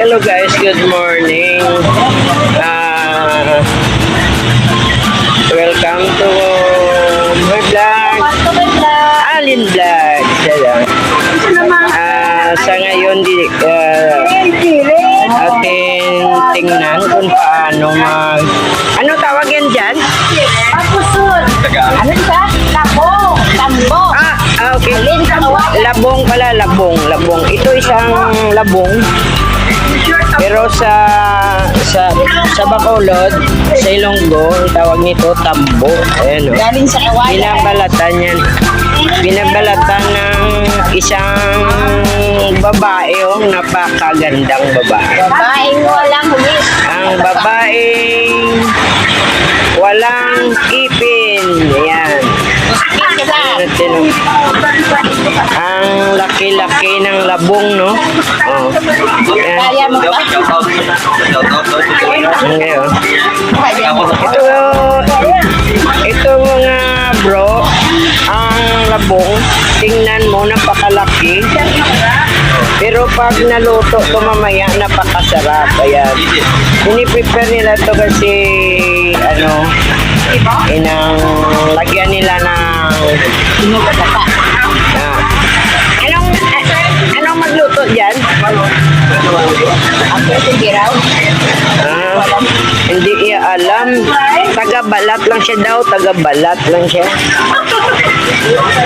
Hello guys, good morning. Welcome to my vlog. Alin vlog. Sa ngayon atin tingnan kung paano ano tawag yan dyan? Pagkusod. Ano siya? Labong. Tambong. Okay. Labong pala, labong. Ito isang labong. Pero sa Bacolod, sa Ilonggo, ang tawag nito tambo. Ayan o. Galing sa Kawaya. Binabalatan ng isang babae o napakagandang babae. Babaeng walang hulis. Ang babaeng walang ipin. Ayan. Ang laki-laki ng labong, no? Oh. Kaya mo ba? Ito mga bro, ang labong, tingnan mo, napakalaki. Pero pag naluto ito mamaya, napakasarap. Ayan. Piniprepare nila ito kasi, lagyan nila ng anong magluto dyan? Hindi iya alam. Taga-balat lang siya daw. Taga-balat lang siya.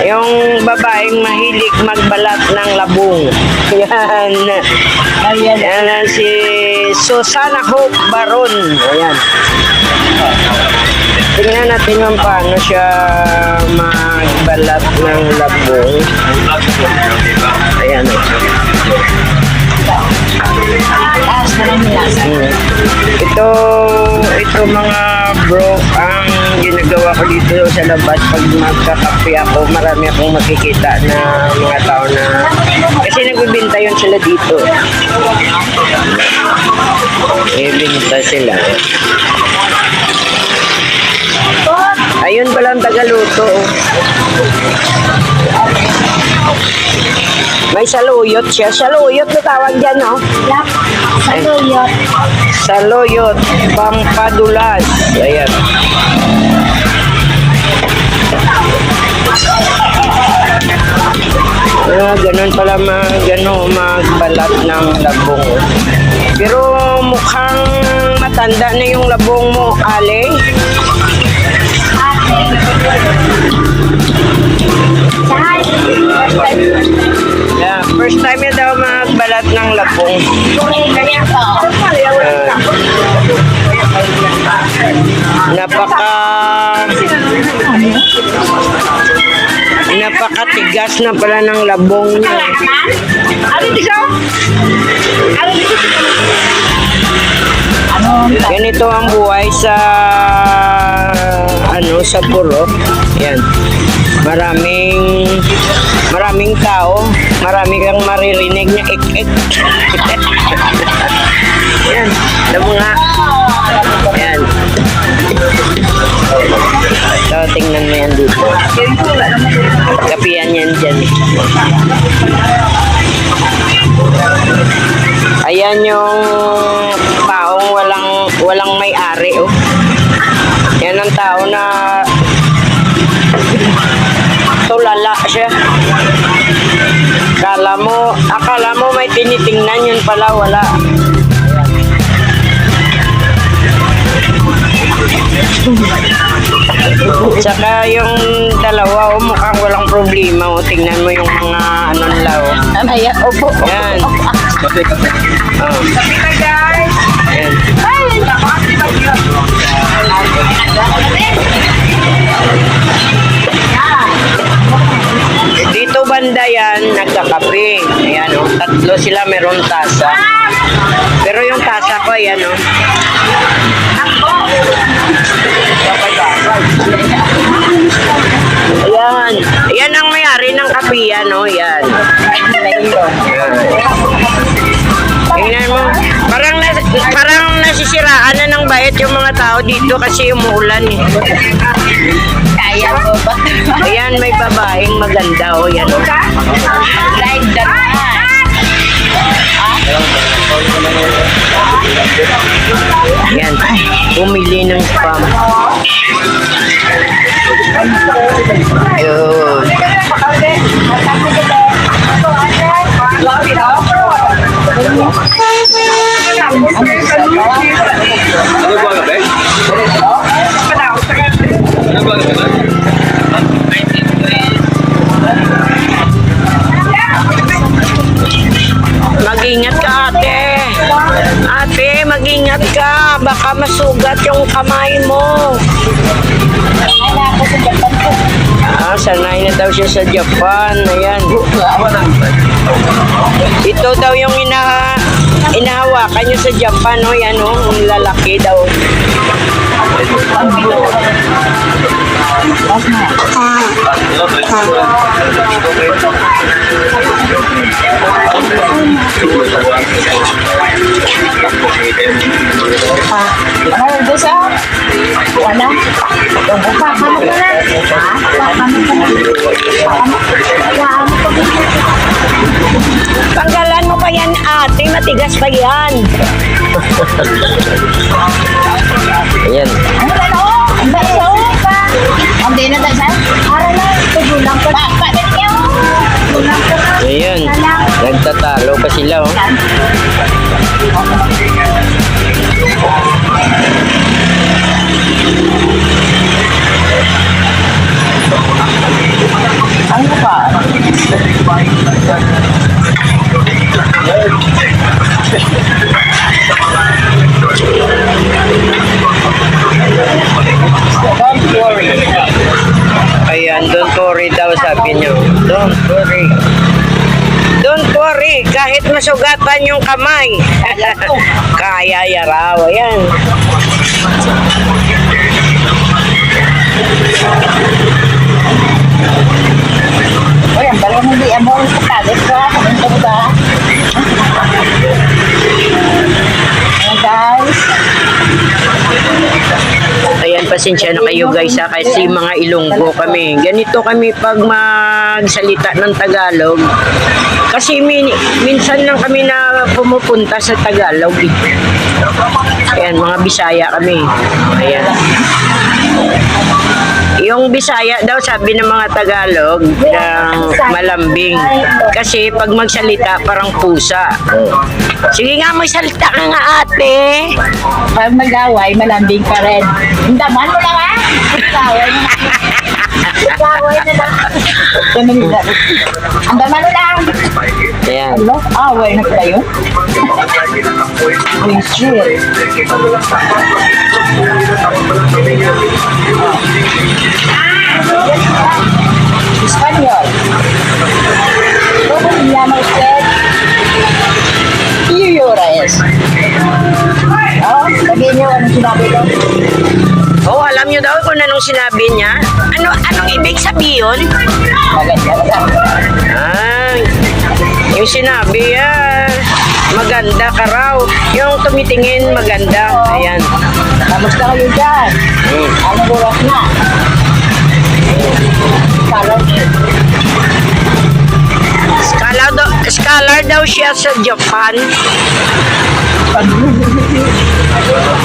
Yung babaeng mahilig magbalat ng labong. Yan. Yan si Susana Hope Baron. Ayan. Tingnan natin kung paano siya magbalat ng labong. Ayan. Ito mga bro, ang ginagawa ko dito sa labas pag magkakape ako, marami akong makikita na mga tao na kasi nagbibinta yun sila dito. Ibinta sila. Ayun pala ang tagaluto. May saluyot siya. Saluyot na tawag dyan, no? Saluyot. Saluyot. Pampadulas. Ayan. Ganun pala magbalat ng labong. Pero mukhang matanda na yung labong mo, Ale. Yeah, first time niya daw magbalat ng labong. Napakatigas na pala ng labong niya. Ganito ang buhay sa sa Puro. Yan. Maraming tao, marami kang maririnig na ik-ik. Yan. Alam mo nga. Yan. So, tingnan mo yan dito. Kapihan yan dyan. Ayan yung taong walang may-ari, oh. Yan ang tao na tulala siya. Akala mo may tinitingnan, yun pala wala. Tsaka yung dalawa, mukhang walang problema. Tingnan mo yung mga nila. Amaya, opo. Yan. Kape na guys. Yan. Dito banda yan, nagkakape. Ayan o, tatlo sila meron tasa. Pero yung tasa ko, ayan o. Ayan. Ayan ang may-ari ng kape yan o. Ayan. Tingnan mo. Parang nasisiraan na ng bayat yung mga tao dito kasi umuulan eh. Kaya mo ba? Ayan, may babaeng maganda o. Yan o. Like that. Yan. Bumili ng spam. Ayun. Ano ba gabi? Ano ba gabi? Mag-ingat ka, ate. Ate, mag-ingat ka. Baka masugat yung kamay mo. Sanay na daw siya sa Japan. Ayan. Ito daw yung inahawakan niya sa Japan. O, yan o. Ang lalaki daw. Ano doon sa? Wala. Paano ka na? Tanggalan mo pa yan, ate. Matigas pa yan. Ayan. Ano ba no? Ang baso pa. Ang di na tayo sa? Ara na. Tugulang ko. Bakit niyo? Tugulang ko. Ayan. Nagtatalo pa sila, oh. Ano ba? Ayan, don't worry daw sabi niyo. Don't worry. Don't worry, kahit masugatan yung kamay. Kaya yaraw. Ayan. Oy, ang balong hindi amo sa kalit ka. Ano ba? Ayan guys. Ayan, pasensya na kayo guys ha, kasi mga Ilonggo kami. Ganito kami pag magsalita ng Tagalog. Kasi minsan lang kami na pumupunta sa Tagalog. Ayan, mga Bisaya kami. Ayan. Yung Bisaya daw sabi ng mga Tagalog ng malambing. Kasi pag magsalita parang pusa. Sige nga, magsalita ka nga ate. Pag mag-away, malambing ka rin. Hindaman mo lang ha? Mag-away na lang. Mag-away na lang. Hindaman mo lang. Ayan. Hello? Away na pala yun? Uy, shit. Espanyol. ¿Cómo se llama usted? Iuyores. Oh, sabihin niyo anong sinabi ko. Oh, alam niyo daw kung anong sinabi niya? Anong ibig sabihin? Maganda ka. Yung sinabi, maganda ka raw. Yung tumitingin, maganda. Ayan. Kamusta kayo dyan? Anong oras na? Parang Scholar daw siya sa Japan.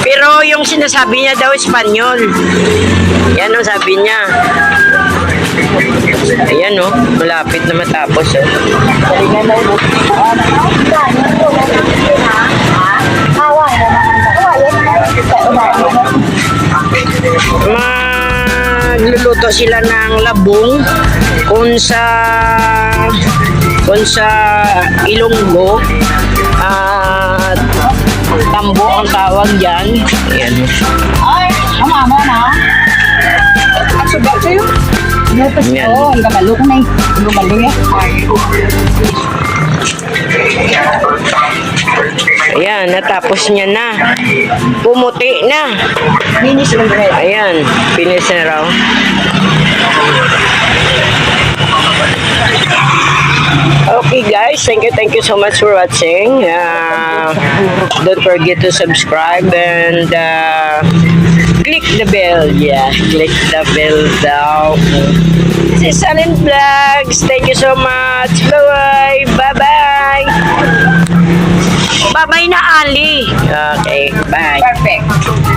Pero yung sinasabi niya daw Espanyol. Yan ang sabi niya. Ayan oh, malapit na matapos oh. galingan na ulit. Magluluto sila ng labong kung sa Ilonggo at tambo ang tawag dyan. Ayan. Ay, mama na. Ang sugat sa'yo. Yan. Oo, ang gabalo ko na eh. Ang gabalo eh. Ayan, natapos niya na. Pumuti na. Finish yung bread. Ayan, finish na raw. Okay guys, thank you so much for watching. Don't forget to subscribe and click the bell. Yeah, click the bell down. This is Allen Vlogs. Thank you so much. Bye-bye. Bye-bye. Babay na Ali. Okay, bye. Perfect.